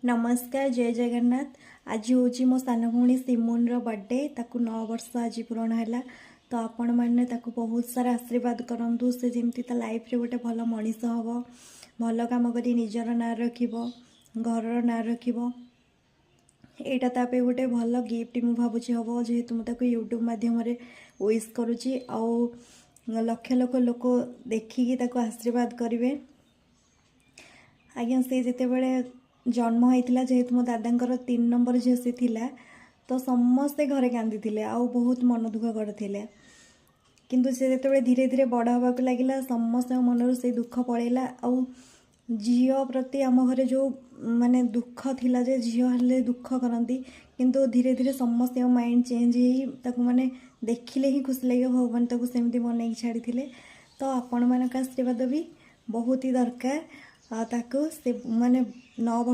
नमस्कार जय जगन्नाथ। आज हूँ मो सान भौणी सिमुन बर्थडे ताकू 9 वर्ष आज पूरण है। तो आपण मैंने बहुत सारा आशीर्वाद करूँ से जमी लाइफ रे गोटे भल मनीष हम भल कम कर निजर ना रखिब घर ना रखिब एटा तापे गोटे भल गिफ्ट मु भावुँ हम जेहेतु मुझे यूट्यूब मध्यम विश करुच्ची लक्ष लक्ष लोक देखिकी आशीर्वाद करेंगे। आज्ञा से जिते बड़े जन्म होता जेहेतु मो दादा 3 नंबर झील सी थिला तो समस्ते घरे कांदी आ बहुत मन दुख करते किंतु से जिते धीरे धीरे बड़ होगा लगे समस्त मन से दुख पड़ेगा आउ झील प्रति आम घरे जो माने दुख थिला जे झील हेले दुख करती किंतु धीरे धीरे समस्त माइंड चेंज हो माने देखिले ही खुशी लगे भगवान ताको सेमती बनई छाड़ी तो आपण मान आशीर्वाद भी बहुत ही दरकार ताको से माने 9 वर्ष